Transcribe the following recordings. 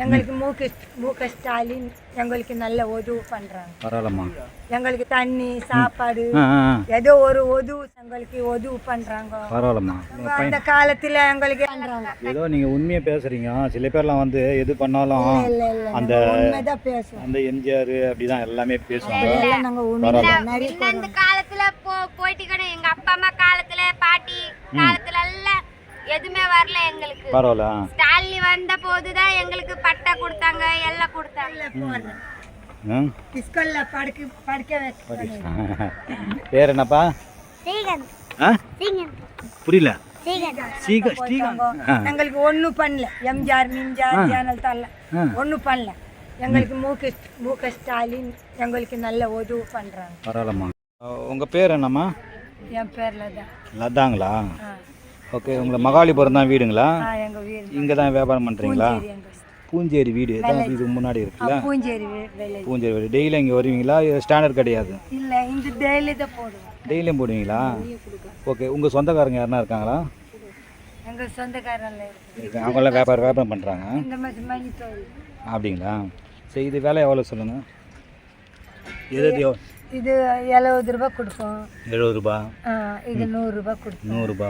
எங்களுக்கு மூக்க ஸ்டாலின் எங்களுக்கு நல்ல உதவு பண்றாங்க. பரவாயில்லம்மா. எங்களுக்கு தண்ணி சாப்பாடு ஏதோ ஒரு உதவு எங்களுக்கு உதவு பண்றாங்க. பரவாயில்லம்மா. அந்த காலத்துல எங்களுக்கு பண்றாங்க. ஏதோ நீங்க உண்மையை பேசுறீங்க. சில பேர்லாம் வந்து எது பண்ணாலும் அந்த உண்மைதான் பேசுவோம். அந்த எம்ஜிஆர் அப்படிதான் எல்லாமே பேசுவாங்க. நாங்க உண்மைதான் நிறைய இந்த காலத்துல போயிட்டு கூட எங்க அப்பா அம்மா காலத்துல பாட்டி காலத்துல எல்லாம் எதுவுமே வரல எங்களுக்கு. பரவாயில்ல. ஸ்டாலின் வந்த போதுதான் எங்களுக்கு பட்டா கொடுத்தாங்க எல்லாம் கொடுத்தாங்க. ஸ்கூல்ல படிக்க வைக்க. பேர் என்னப்பா? புரியல. எங்களுக்கு ஒன்றும் பண்ணல. எம்ஜிஆர் மின்ஜார் ஜெயலலிதா ஒன்றும் பண்ணல. எங்களுக்கு மூக்க ஸ்டாலின் எங்களுக்கு நல்ல உதவு பண்றாங்க. பரவாயில்லம்மா. உங்க பேர் என்னம்மா? என் பேர்ல தான். லதாங்களா? ஓகே. உங்களை மகாலிபுரம் தான் வீடுங்களா? எங்க வீடு இங்கே தான் வியாபாரம் பண்ணுறீங்களா? பூஞ்சேரி வீடு தான் இது முன்னாடி இருக்குல்ல? பூஞ்சேரி வீடு. டெய்லி இங்கே வருவீங்களா? ஸ்டாண்டர்ட் கிடையாது. இல்லை, இந்த டெய்லி தான் போடுவோம். டெய்லியும் போடுவீங்களா? ஓகே. உங்கள் சொந்தக்காரங்க யாருன்னா இருக்காங்களா? எங்கள் சொந்தக்காரங்க இருக்கு. அவங்களாம் வியாபாரம் பண்ணுறாங்க. இந்த மாதிரி மணி தொழில். அப்படிங்களா? சரி, இது விலை எவ்வளோ சொல்லுங்கள். எது? இது 70 ரூபாய் கொடுப்போம். 70 ரூபா. இது 100 ரூபாய் கொடுப்போம். 100 ரூபா.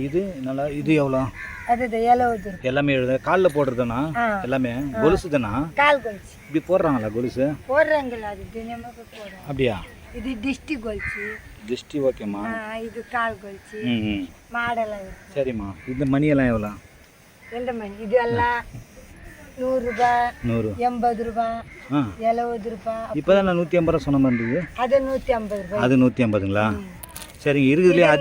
இது நல்லா. இது எவ்வளோ? அது 70 ரூபாய். எல்லாமே காலில் போடுறதுனா எல்லாமே கொலுசு தானா? கால் கொலுசு. இப்படி போடுறாங்களா கொலுசு? போடுறாங்களா? அது தினமாக போடுறோம். அப்படியா? இது டிஸ்டி கொலுசு. டிஸ்டி. ஓகேம்மா. இது கால் கொலுசு மாடலாக. சரிம்மா. இந்த மணியெல்லாம் எவ்வளோ? எந்த மணி? இது எல்லாம் 100 ரூபாய், 80 ரூபாய், 70 ரூபாய். இப்போ தான் நான் 150 ரூபா சொன்ன மாதிரி இருந்தது. அது 150 ரூபாய். அது 150ங்களா? சரிங்க. இருக்குதுலேயே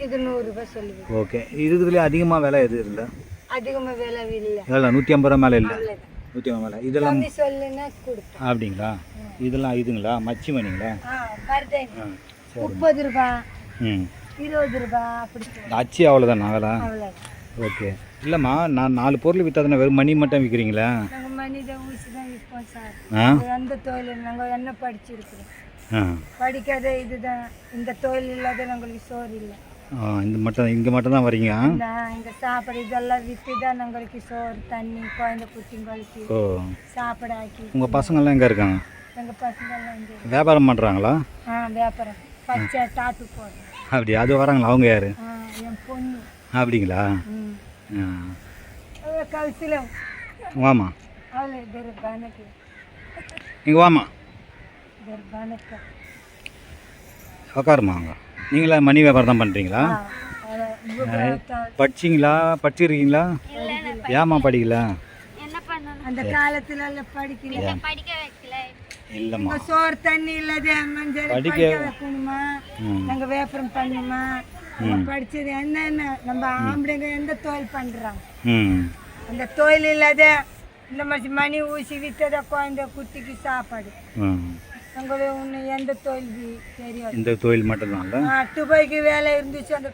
இது 100 ரூபாய் சொல்லுது. ஓகே. இருக்குதுலேயே அதிகமாக விலை எது இல்லை? அதிகமாக விலை இல்லை. எவ்வளோ? 150 ரூபா மேலே இல்லை? 150 மேலே. இதெல்லாம் சொல்லுன்னா கொடுப்போம். அப்படிங்களா? இதெல்லாம் இதுங்களா? மச்சி மணிங்களா? 30 ரூபாய், 20 ரூபாய் அப்படி. அச்சி அவ்வளோதான் விலை? ஓகே. இல்லைம்மா, நான் 4 பொருள் விற்றாதானே வெறும் மணி மட்டும் விற்கிறீங்களா? நாங்கள் மணி தான் ஊசி தான் விற்போம் சார். அந்த தொழில் நாங்கள் என்ன படிச்சிருக்கிறோம். படிக்காத இதுதான். இந்த தொழில் இல்லாத நாங்களுக்கு சோறு இல்லை. இங்கே மட்டும் தான் வரீங்க? இந்த சாப்பாடு இதெல்லாம் விற்று தான் நாங்களுக்கு சோறு தண்ணி குழந்தை குட்டிங்களுக்கு சாப்பாடு ஆக்கி. உங்கள் பசங்கள்லாம் எங்கே இருக்காங்க? எங்கள் பசங்கள்லாம் இங்கே வியாபாரம் பண்ணுறாங்களா? வியாபாரம் பச்சை டாட்டு போடுறோம். அப்படி அது வராங்களா? அவங்க யார்? என் பொண்ணு. அப்படிங்களா? கவுசில வாமா. அவளை தர்பானக்கு. இங்கே வாமா. தர்பானக்கு உட்காருமா. அங்கே நீங்களா மணி வியாபாரம் தான் பண்ணுறீங்களா? படிச்சிங்களா? படிச்சிருக்கீங்களா? ஏமா படிக்கல? என்ன பண்ணணும்? அந்த காலத்துல படிக்கல. படிக்க வைக்கல. இல்லம்மா. சோறு தண்ணி இல்லாத மஞ்சள் படிக்க வைக்கணுமா? நாங்க வியாபாரம் பண்ணணுமா? படிச்சது என்னென்ன நம்ம ஆம்பளைங்க எந்த தொழில் பண்றாங்க? அந்த தொழில் இல்லாத இந்த மாதிரி மணி ஊசி வித்தத குழந்தை குட்டிக்கு சாப்பாடு. உங்களுக்கு ஒன்று எந்த தொழில் தெரியும்? இந்த தொழில் மட்டும்தான். துபாய்க்கு வேலை இருந்துச்சு. அந்த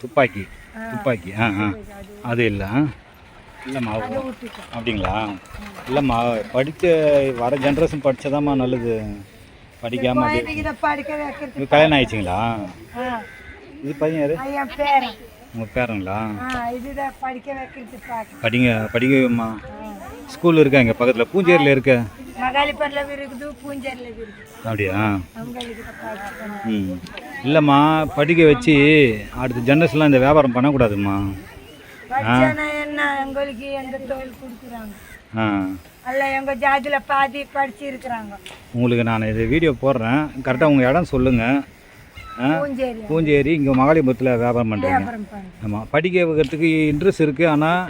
துப்பாக்கி அது இல்லை. இல்லைம்மா. அப்படிங்களா? இல்லைம்மா, படித்த வர ஜென்ரேஷன் படித்ததாம்மா நல்லது. படிக்காம கல்யாணம் ஆயிடுச்சிங்களா? இது பையன் யாரு? உங்கள் பேருங்களா? படிக்கமா. ஸ்கூல் இருக்கா இங்கே பக்கத்தில்? பூஞ்சேரியில் இருக்க? அப்படியா? இல்லைம்மா, படிக்க வச்சு அடுத்த ஜென்ரேஷன்லாம் இந்த வியாபாரம் பண்ணக்கூடாதும்மா. எங்களுக்கு எந்த தொழில் கொடுக்குறாங்க? அல்ல எங்கள் ஜாதியில் பாதி படிச்சு இருக்கிறாங்க. உங்களுக்கு நான் இது வீடியோ போடுறேன். கரெக்டாக உங்கள் இடம் சொல்லுங்கள். பூஞ்சேரி இங்கே மகாலிபுரத்தில் வியாபாரம் பண்ணுறீங்க. ஆமாம். படிக்க வைக்கிறதுக்கு இன்ட்ரெஸ்ட் இருக்குது. ஆனால்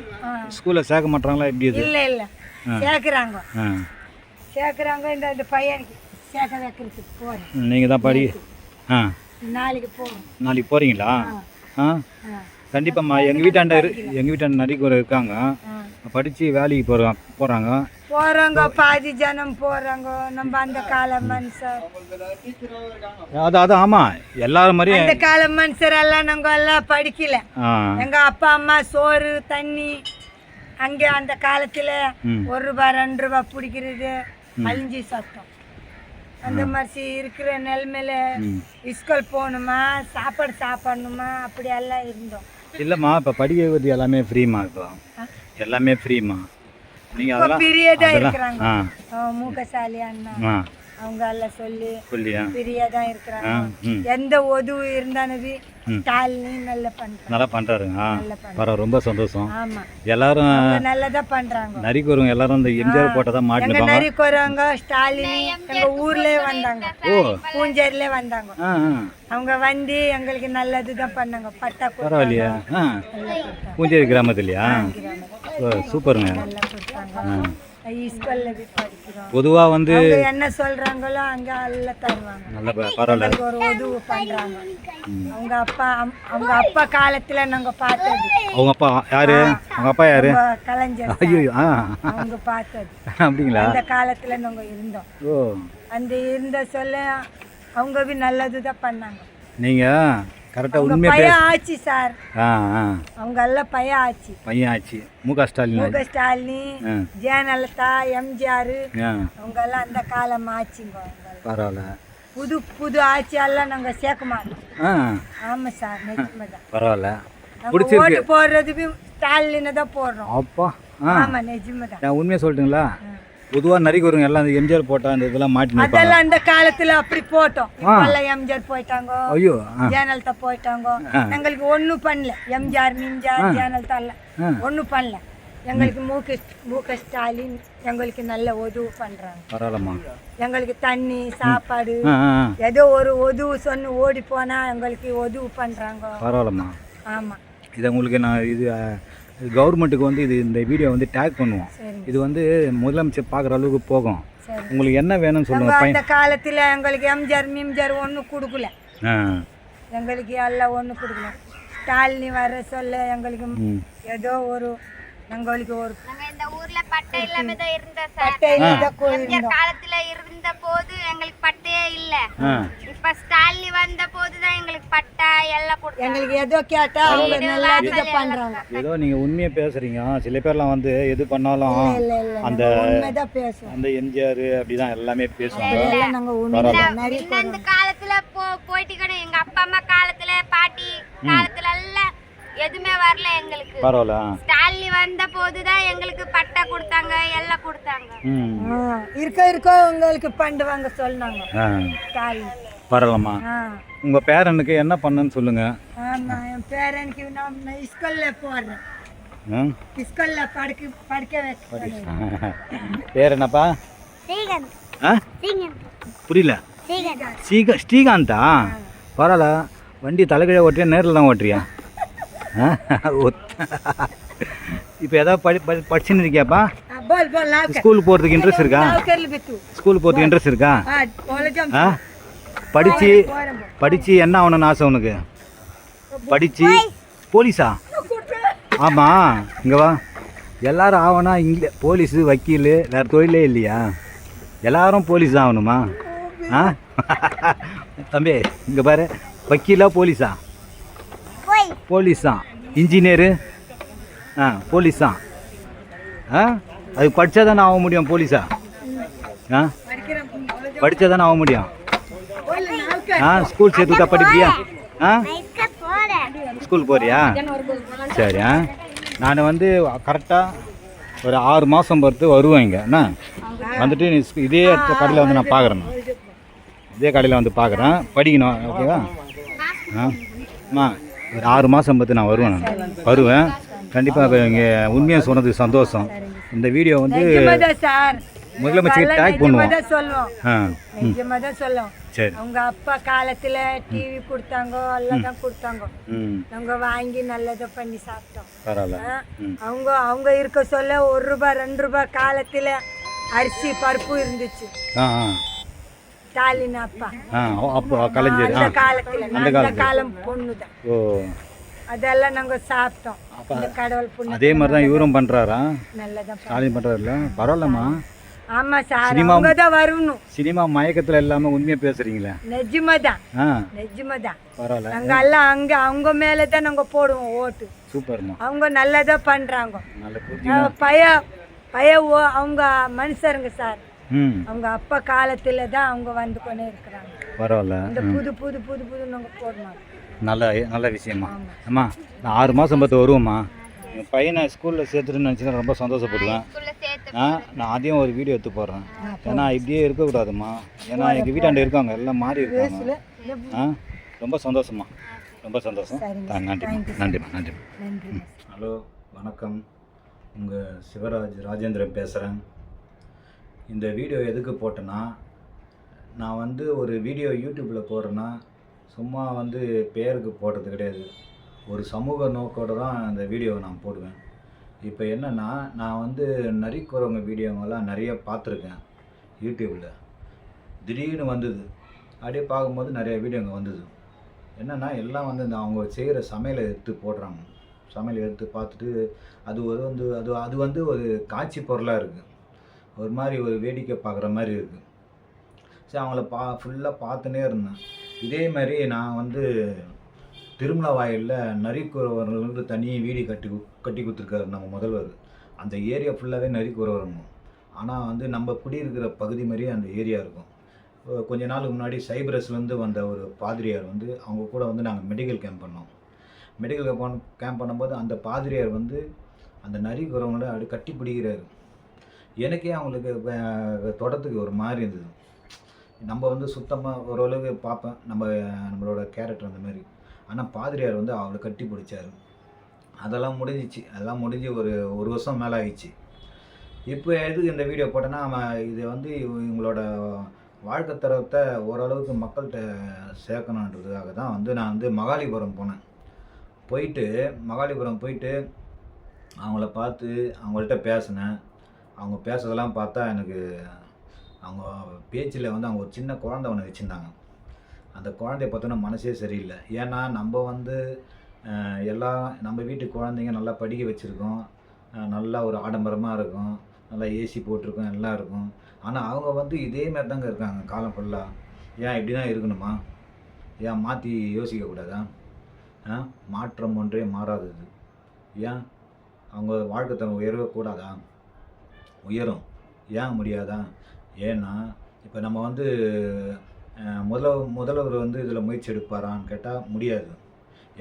ஸ்கூலில் சேர்க்க மாட்டாங்களா? எப்படி? இது இல்லை இல்லை சேர்க்குறாங்க. இந்த பையனுக்கு சேர்க்க வைக்கிறதுக்கு போகிறேன். நீங்கள் தான் படி. நாளைக்கு போகிறீங்களா? கண்டிப்பாம்மா. எங்கள் வீட்டாண்ட நிறைய பேர் இருக்காங்க. படித்து வேலைக்கு போகிறாங்க. பாதி ஜனம் போகிறாங்க. நம்ம அந்த கால மனுஷர் அதான் ஆமாம் எல்லாரும் மாதிரி அந்த கால மனுஷர் எல்லாம் நாங்கள் எல்லாம் படிக்கல. எங்கள் அப்பா அம்மா சோறு தண்ணி அங்கே அந்த காலத்தில் 1 ரூபாய் 2 ரூபாய் பிடிக்கிறது அழிஞ்சி சத்தம். அந்த மாதிரி இருக்கிற நிலைமையில ஸ்கூல் போகணுமா, சாப்பாடு சாப்பிடணுமா, அப்படி எல்லாம் இருந்தோம். இல்லைம்மா, இப்போ படிக்க வைக்கிறது எல்லாமே ஃப்ரீமா. இப்போ எல்லாமே ஃப்ரீமா. நீங்கள் இப்போ அதெல்லாம் பிரியதா அதெல்லாம் இருக்கிறாங்க. ஆ மூக்கசாலி அண்ணா ஆ அவங்க எல்லாம் சொல்லி சொல்லியா பிரியதா இருக்கிறாங்க. ம் எந்த உதவி இருந்தானது ஸ்டாலினி நல்லா பண்றாங்க. நல்லா பண்ணுறாருங்க. நல்லா பண்றாங்க. பரவாயில்ல, ரொம்ப சந்தோஷம். ஆமா எல்லாரும் அவங்க நல்லதா பண்றாங்க. நரிக்கு வருவாங்க, எல்லாரும் இந்த எம்ஜிஆர் போட்டோ தான் எங்க மாட்டிருப்பாங்க. நிறைய போறவங்க ஸ்டாலினி எங்க ஊர்லயே வந்தாங்க. ஓ பூஞ்சேரியிலே வந்தாங்க. ஆ ஆ அவங்க வந்து எங்களுக்கு நல்லதுதான் பண்ணாங்க. பட்டா பரவாயில்லையா? ஆ பூஞ்சேரி கிராமத்துலையா? ஓ சூப்பருங்க. நல்லா கொடுத்தாங்க. ஸ்கூல்ல போய் படிக்கிறோம். பொதுவாக வந்து அவங்க என்ன சொல்றாங்களோ அங்க எல்லாம் தருவாங்க. நல்ல பரவாயில்ல. எங்களுக்கு ஒரு உதவி பண்றாங்க. அவங்க அப்பா காலத்துல நாங்க பார்த்தது. அவங்க அப்பா யாரு? அவங்க அப்பா யாரு? அவங்க கலைஞர் ஐயோ ஆ அவங்க பார்த்தது. அப்படிங்களா? அந்த காலத்துல நாங்க இருந்தோம். ஓ அந்த இருந்த சொல்ல அவங்க நல்லதுதான் பண்ணாங்க. நீங்கள் கரெக்டாக அவங்க உண்மையாக பையன் ஆச்சு சார். ஆ ஆ அவங்க எல்லாம் பையன் ஆச்சு. பையன் ஆச்சு. முக ஸ்டாலின் ஆச்சு. முக ஸ்டாலினி, ஜெயலலிதா, எம்ஜிஆர் ஆ அவங்க எல்லாம் அந்த காலம் ஆச்சுங்க. பரவாயில்ல. புது புது ஆட்சி எல்லாம் நாங்க சேர்க்க மாட்டோம். ஆ ஆமா சார், நிஜமாதான். பரவாயில்ல. நாங்க ஓட்டு போடுறதுக்கு ஸ்டாலினை தான் போடுறோம். அப்பா ஆ ஆமா நிஜமாதான். நான் உண்மையாக சொல்லட்டுங்களா? பொதுவாக நரிக்கு வருங்க எல்லாம் இந்த எம்ஜிஆர் போட்டா அந்த இதெல்லாம் மாட்டி அதெல்லாம் அந்த காலத்துல அப்படி போட்டோம். இப்பெல்லாம் எம்ஜிஆர் போயிட்டாங்க, ஐயோ ஜெயலலிதா போயிட்டாங்க. எங்களுக்கு ஒண்ணும் பண்ணல. எம்ஜிஆர் ஜெயலலிதா எல்லாம் ஒண்ணும் பண்ணல. எங்களுக்கு மூக்க ஸ்டாலின் எங்களுக்கு நல்ல உதவி பண்றாங்க. பரவாயில்லம்மா. எங்களுக்கு தண்ணி சாப்பாடு ஏதோ ஒரு உதவி சொன்னு ஓடி போனா எங்களுக்கு உதவி பண்றாங்க. பரவாயில்லம்மா. ஆமா இதை உங்களுக்கு நான் இது கவர்மெண்ட்டுக்கு வந்து இது இந்த வீடியோ வந்து டேக் பண்ணுவோம். இது வந்து முதலமைச்சர் பார்க்குற அளவுக்கு போகும். உங்களுக்கு என்ன வேணும்னு சொல்லுங்க. அந்த காலத்துல எங்களுக்கு எம்ஜிஆர் ஒன்றும் கொடுக்கல. எங்களுக்கு எல்லாம் ஒன்றும் கொடுக்கல. ஸ்டாலினி வர சொல்ல எங்களுக்கு ஏதோ ஒரு எங்களுக்கு ஒரு இந்த ஊர்ல பட்டை இல்லாம தான் இருந்தோம் சார். பட்டை இல்லாத காலத்துல இருந்த போது எங்களுக்கு பட்டையே இல்ல. இப்ப ஸ்டாலினி வந்த போதுதான் எங்களுக்கு பட்டா எல்லாம் கொடுத்தாங்க. எங்களுக்கு ஏதோ கேட்டா அவங்க நல்லா இத பண்றாங்க. ஏதோ நீங்க உண்மையா பேசுறீங்க. சில பேர்லாம் வந்து எது பண்ணாலும் அந்த உண்மைதான் பேசுவோம். அந்த எம்ஜிஆர் அப்படிதான் எல்லாமே பேசுவாங்க. எல்லாம் நாங்க உண்மைதான் நிறைய அந்த காலத்துல போயிட்டு கூட எங்க அப்பா அம்மா காலத்துல பாட்டி காலத்துல எல்லாம் எதுவுமே வரல எங்களுக்கு. பரவாயில்ல. ஸ்டாலினி வந்த போதுதான் எங்களுக்கு பட்டா கொடுத்தாங்க எல்லாம் கொடுத்தாங்க. இருக்க உங்களுக்கு பண்ணுவாங்க சொன்னாங்க ஸ்டாலின். பரவாயில்லம்மா. உங்க பேரனுக்கு என்ன பண்ணுன்னு சொல்லுங்க. ஆமா என் பேரனுக்கு நான் ஸ்கூல்ல போடுறேன். ஸ்கூல்ல படிக்க வைக்கிறேன். பேர் என்னப்பா? ஸ்ரீகாந்த். புரியல. ஸ்ரீகாந்தா? பரவாயில்ல. வண்டி தலைகீழ ஓட்டுறியா நேரில் தான் ஓட்டுறியா? இப்போ ஏதாவது படிச்சுன்னு இருக்கியாப்பா? ஸ்கூல் போகிறதுக்கு இன்ட்ரெஸ்ட் இருக்கா? ஸ்கூல் போகிறதுக்கு இன்ட்ரெஸ்ட் இருக்கா? படிச்சு என்ன ஆகணும்னு ஆசை உனக்கு? படிச்சு போலீஸா? ஆமாம், இங்கே வா. எல்லாரும் ஆகணும் இங்கே போலீஸு வக்கீல், வேறு தொழிலே இல்லையா? எல்லாரும் போலீஸ் தான் ஆகணுமா? ஆ தம்பி இங்கே பாரு, வக்கீலா போலீஸா? போலீஸ் தான். இன்ஜினியரு போலீஸ் தான். அது படித்தா தானே ஆக முடியும் போலீஸா? படித்தா தானே ஆக முடியும். ஸ்கூல் சேர்த்துட்டா படிப்பியா? ஸ்கூல் போறியா? சரி. நான் வந்து கரெக்டாக ஒரு 6 மாதம் பொறுத்து வருவேன் இங்கே. என்ன வந்துட்டு இதே கடையில் வந்து நான் பார்க்குறேன். இதே கடையில் வந்து பார்க்குறேன். படிக்கணும். ஓகேவா? அம்மா ஒரு 6 மாதம் பார்த்து நான் வருவேன் கண்டிப்பாக. இங்கே உண்மையாக சொன்னது சந்தோஷம். இந்த வீடியோ வந்து முதலமைச்சர் டேக் பண்ணுவோம். சரி. அவங்க அப்பா காலத்துல டிவி கொடுத்தாங்க, எல்லாம் தான் கொடுத்தாங்க. நாங்க வாங்கி நல்லதை பண்ணி சாப்பிட்டோம். பரவாயில்ல. அவங்க இருக்க சொல்ல 1 ரூபாய் 2 ரூபாய் காலத்துல அரிசி பருப்பு இருந்துச்சு. ஸ்டாலின் அப்பா அப்போ கலைஞர் அந்த காலத்துல அந்த காலம் பொண்ணுதான். ஓ அதெல்லாம் நாங்க சாப்பிட்டோம். இந்த கடவுள் புண்ணியம். அதே மாதிரி தான் இவரும் பண்றாரா? நல்லதா ஸ்டாலின் பண்றாருல. பரவாயில்லம்மா. ஆமா சார், அவங்க தான் வரணும். சினிமா மயக்கத்துல எல்லாமே உண்மையா பேசுறீங்களே. நிஜமாதான். பரவாயில்ல. நாங்க எல்லாம் அவங்க மேல தான் நாங்க போடுவோம் ஓட்டு. சூப்பர்மா. அவங்க நல்லதா பண்றாங்க. அவங்க மனுஷருங்க சார். அவங்க அப்பா காலத்துல தான் அவங்க வந்து கொண்டே இருக்கிறாங்க. பரவாயில்ல. இந்த புது புது புது புது நாங்க போடுவோம். நல்ல விஷயமா. அம்மா நான் 6 மாதம் பார்த்து வருவோம்மா. என் பையனை ஸ்கூலில் சேர்த்துட்டுன்னு நினச்சினா ரொம்ப சந்தோஷப்படுவேன். ஸ்கூல்ல சேர்த்து நான் அதையும் ஒரு வீடியோ எடுத்து போடுறேன். ஏன்னா இப்படியே இருக்கக்கூடாதும்மா. ஏன்னா எங்கள் வீட்டாண்ட இருக்காங்க, எல்லாம் மாறி இருக்காங்க. ரொம்ப சந்தோஷமா, ரொம்ப சந்தோஷம். நன்றிம்மா, நன்றிம்மா, நன்றிம்மா. ஹலோ, வணக்கம். உங்கள் சிவராஜ் ராஜேந்திரன் பேசுகிறேன். இந்த வீடியோ எதுக்கு போட்டேன்னா, நான் வந்து ஒரு வீடியோ யூடியூப்பில் போடுறேன்னா சும்மா வந்து பேருக்கு போடுறது கிடையாது. ஒரு சமூக நோக்கோடு தான் அந்த வீடியோவை நான் போடுவேன். இப்போ என்னென்னா, நான் வந்து நரிக்குறவங்க வீடியோங்கெல்லாம் நிறைய பார்த்துருக்கேன் யூடியூப்பில். திடீர்னு வந்தது, அப்படியே பார்க்கும்போது நிறைய வீடியோங்க வந்தது. என்னென்னா எல்லாம் வந்து இந்த அவங்க செய்கிற சமையலை எடுத்து போடுறாங்க. சமையலை எடுத்து பார்த்துட்டு அது வந்து அது வந்து ஒரு காட்சி பொருளாக இருக்குது. ஒரு மாதிரி ஒரு வேடிக்கை பார்க்குற மாதிரி இருக்குது. சரி, அவங்கள ஃபுல்லாக பார்த்துனே இருந்தேன். இதே மாதிரி நான் வந்து திருமலா வாயிலில் நரிக்குறவர்களுக்கு தனி வீடு கட்டி கொடுத்துருக்காரு நம்ம முதல்வர். அந்த ஏரியா ஃபுல்லாகவே நரிக்குறவருங்க. ஆனால் வந்து நம்ம குடியிருக்கிற பகுதி மாதிரியே அந்த ஏரியா இருக்கும். கொஞ்ச நாளுக்கு முன்னாடி சைப்ரஸ்லேருந்து வந்த ஒரு பாதிரியார் வந்து அவங்க கூட வந்து நாங்கள் மெடிக்கல் கேம்ப் பண்ணோம். மெடிக்கல் கேம்ப் பண்ணும்போது அந்த பாதிரியார் வந்து அந்த நரிக்குறவங்கள அப்படி கட்டி பிடிக்கிறாரு. எனக்கே அவங்களுக்கு தொடத்துக்கு ஒரு மாதிரி இருந்தது. நம்ம வந்து சுத்தமாக ஓரளவுக்கு பார்ப்பேன் நம்மளோட கேரக்டர் அந்த மாதிரி. ஆனால் பாதிரியார் வந்து அவளை கட்டி பிடிச்சார். அதெல்லாம் முடிஞ்சிச்சு. அதெல்லாம் முடிஞ்சு ஒரு வருஷம் மேலே ஆகிடுச்சு. இப்போ எதுக்கு இந்த வீடியோ போட்டேன்னா, இது வந்து இவங்களோட வாழ்க்கை தரத்தை ஓரளவுக்கு மக்கள்கிட்ட சேர்க்கணுன்றதுக்காக தான் வந்து நான் வந்து மகாலிபுரம் போனேன். மகாலிபுரம் போயிட்டு அவங்கள பார்த்து அவங்கள்ட்ட பேசினேன். அவங்க பேசுறதெல்லாம் பார்த்தா எனக்கு அவங்க பேச்சில் வந்து அவங்க ஒரு சின்ன குழந்தை ஒன்று வச்சுருந்தாங்க. அந்த குழந்தைய பார்த்தோன்னா மனசே சரியில்லை. ஏன்னா நம்ம வந்து நம்ம வீட்டு குழந்தைங்க நல்லா படிக்க வச்சுருக்கோம், நல்லா ஒரு ஆடம்பரமாக இருக்கும், நல்லா ஏசி போட்டிருக்கோம், எல்லாம் இருக்கும். ஆனால் அவங்க வந்து இதே மாதிரி தாங்க இருக்காங்க காலம் ஃபுல்லாக. ஏன் இப்படி தான் இருக்கணுமா? ஏன் மாற்றி யோசிக்கக்கூடாதா? மாற்றம் ஒன்றே மாறாதது. ஏன் அவங்க வாழ்க்கை தரம் உயரக்கூடாதா? உயரும். ஏன் முடியாதா? ஏன்னா இப்போ நம்ம வந்து முதல்வர் வந்து இதில் முயற்சி எடுப்பாரான்னு கேட்டால் முடியாது.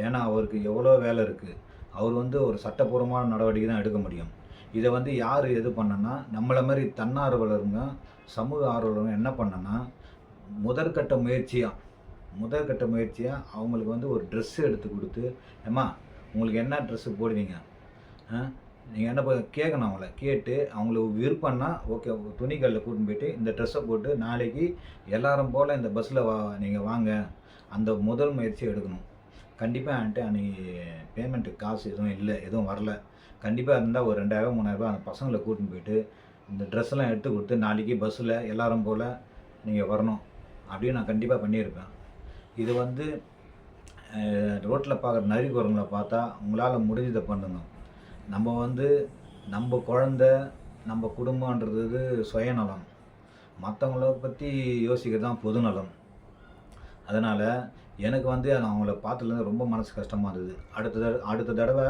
ஏன்னா அவருக்கு எவ்வளோ வேலை இருக்குது. அவர் வந்து ஒரு சட்டப்பூர்வமான நடவடிக்கை தான் எடுக்க முடியும். இதை வந்து யார் எது பண்ணனா, நம்மளை மாதிரி தன்னார்வலருங்க, சமூக ஆர்வலருங்க என்ன பண்ணனா, முதற்கட்ட முயற்சியாக அவங்களுக்கு வந்து ஒரு ட்ரெஸ்ஸு எடுத்து கொடுத்து, ஏம்மா உங்களுக்கு என்ன ட்ரெஸ்ஸு போடுவீங்க, நீங்கள் என்ன கேட்கணும். அவங்கள கேட்டு அவங்களுக்கு விருப்பம்னா ஓகே, துணிக்கல்லில் கூட்டின்னு போயிட்டு இந்த ட்ரெஸ்ஸை போட்டு நாளைக்கு எல்லாரும் போல் இந்த பஸ்ஸில் நீங்கள் வாங்க, அந்த முதல் முயற்சி எடுக்கணும். கண்டிப்பாக என்கிட்ட அன்றைக்கி பேமெண்ட்டுக்கு காசு எதுவும் வரல. கண்டிப்பாக இருந்தால் ஒரு 2000 3000 அந்த பசங்களை கூட்டின்னு போயிட்டு இந்த ட்ரெஸ்ஸெல்லாம் எடுத்து கொடுத்து நாளைக்கு பஸ்ஸில் எல்லாரும் போல் நீங்கள் வரணும் அப்படின்னு நான் கண்டிப்பாக பண்ணியிருப்பேன். இது வந்து ரோட்டில் பார்க்குற நரிக்குறவங்களை பார்த்தா உங்களால் முடிஞ்சதை பண்ணுங்க. நம்ம வந்து நம்ம குழந்த நம்ம குடும்பன்றது சுயநலம், மற்றவங்கள பற்றி யோசிக்கிறது தான் பொதுநலம். அதனால் எனக்கு வந்து அவங்கள பார்த்ததுலேருந்து ரொம்ப மனசு கஷ்டமாக இருந்தது. அடுத்த தடவை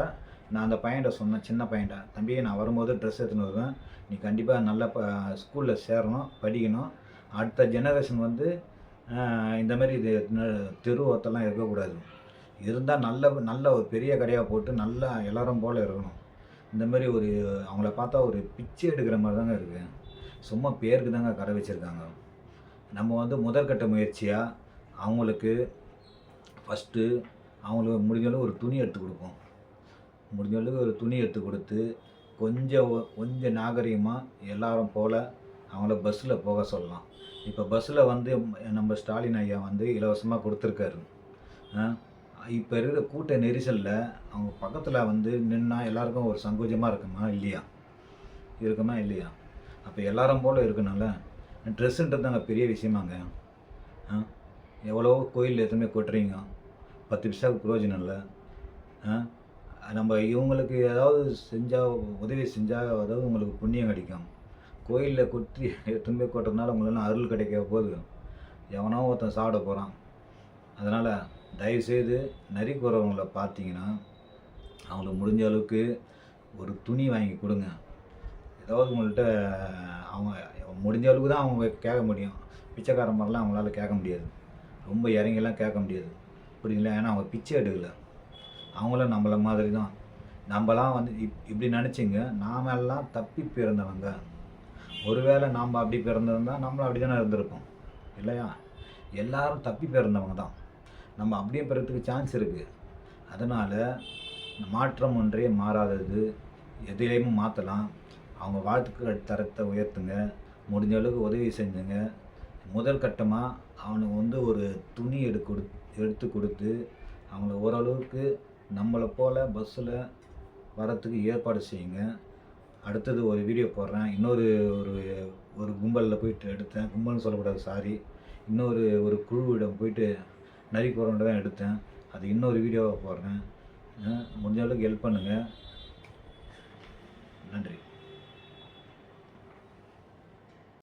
நான் அந்த பையன்கிட்ட சொன்னேன், சின்ன பையன்கிட்ட, தம்பி நான் வரும்போது ட்ரெஸ் எடுத்துன்னு வருவேன், நீ கண்டிப்பாக நல்ல ஸ்கூலில் சேரணும், படிக்கணும். அடுத்த ஜெனரேஷன் வந்து இந்தமாரி இது தெருவோத்தெல்லாம் இருக்கக்கூடாது. இருந்தால் நல்ல ஒரு பெரிய கடையாக போட்டு நல்லா எல்லாரும் போல் இருக்கணும். இந்தமாரி அவங்கள பார்த்தா ஒரு பிச்சை எடுக்கிற மாதிரி தாங்க இருக்குது. சும்மா பேருக்கு தாங்க கடை வச்சுருக்காங்க. நம்ம வந்து முதற்கட்ட முயற்சியாக அவங்களுக்கு ஃபஸ்ட்டு அவங்களுக்கு முடிஞ்சளவு ஒரு துணி எடுத்து கொடுப்போம். முடிஞ்சளவுக்கு ஒரு துணி எடுத்து கொடுத்து கொஞ்சம் நாகரிகமாக எல்லாரும் போல் அவங்கள பஸ்ஸில் போக சொல்லலாம். இப்போ பஸ்ஸில் வந்து நம்ம ஸ்டாலின் ஐயா வந்து இலவசமாக கொடுத்துருக்காரு. இப்போ இருக்கிற கூட்ட நெரிசலில் அவங்க பக்கத்தில் வந்து நின்னா எல்லாருக்கும் ஒரு சங்கோஜமாக இருக்குமா இல்லையா? அப்போ எல்லாரும் போல் இருக்கணும்ல. ட்ரெஸ்ஸுன்றது தாங்க பெரிய விஷயமாங்க. எவ்வளோ கோயில் எதுவுமே கொட்டுறீங்க, 10 பைசாவுக்கு பிரயோஜனம் இல்லை. நம்ம இவங்களுக்கு ஏதாவது உதவி செஞ்சால் அதாவது உங்களுக்கு புண்ணியம் கிடைக்கும். கோயிலில் கொட்டி எத்தனை கொட்டுறதுனால உங்களெல்லாம் அருள் கிடைக்க போது எவனோ ஒருத்தன் சாப்பிட போகிறான். அதனால் தயவுசெய்து நரிக்குறவங்களை பார்த்தீங்கன்னா அவங்களுக்கு முடிஞ்ச அளவுக்கு ஒரு துணி வாங்கி கொடுங்க. ஏதாவது உங்கள்கிட்ட அவங்க முடிஞ்ச அளவுக்கு தான் அவங்க கேட்க முடியும். பிச்சைக்காரன் மாதிரிலாம் அவங்களால கேட்க முடியாது, ரொம்ப இறங்கிலாம் கேட்க முடியாது, புரியுங்களா? ஏன்னா அவங்க பிச்சை எடுக்கலை, அவங்களும் நம்மளை மாதிரி தான். நம்மலாம் வந்து இப்படி நினச்சிங்க, நாம் எல்லாம் தப்பி பிறந்தவங்க. ஒருவேளை நாம் அப்படி பிறந்திருந்தால் நம்மளும் அப்படி தானே இருந்திருப்போம் இல்லையா? எல்லாரும் தப்பி பிறந்தவங்க தான். நம்ம அப்படியே பிறக்கிறதுக்கு சான்ஸ் இருக்குது. அதனால் மாற்றம் ஒன்றே மாறாதது, எதிலையும் மாற்றலாம். அவங்க வாழ்த்துக்கள் தரத்தை உயர்த்துங்க, முடிஞ்ச அளவுக்கு உதவி செஞ்சுங்க. முதல் கட்டமாக அவனுக்கு வந்து ஒரு துணி எடுத்து கொடுத்து அவங்கள ஓரளவுக்கு நம்மளை போல் பஸ்ஸில் வரத்துக்கு ஏற்பாடு செய்யுங்க. அடுத்தது ஒரு வீடியோ போடுறேன். இன்னொரு ஒரு கும்பலில் போயிட்டு எடுத்தேன். கும்பல்னு சொல்லக்கூடாது, சாரி. ஒரு குழுவிடம் போயிட்டு நரிக்குறவன்ட்டு தான் எடுத்தேன். அது இன்னொரு வீடியோவை போடுறேன். முடிஞ்ச அளவுக்கு ஹெல்ப் பண்ணுங்கள். நன்றி.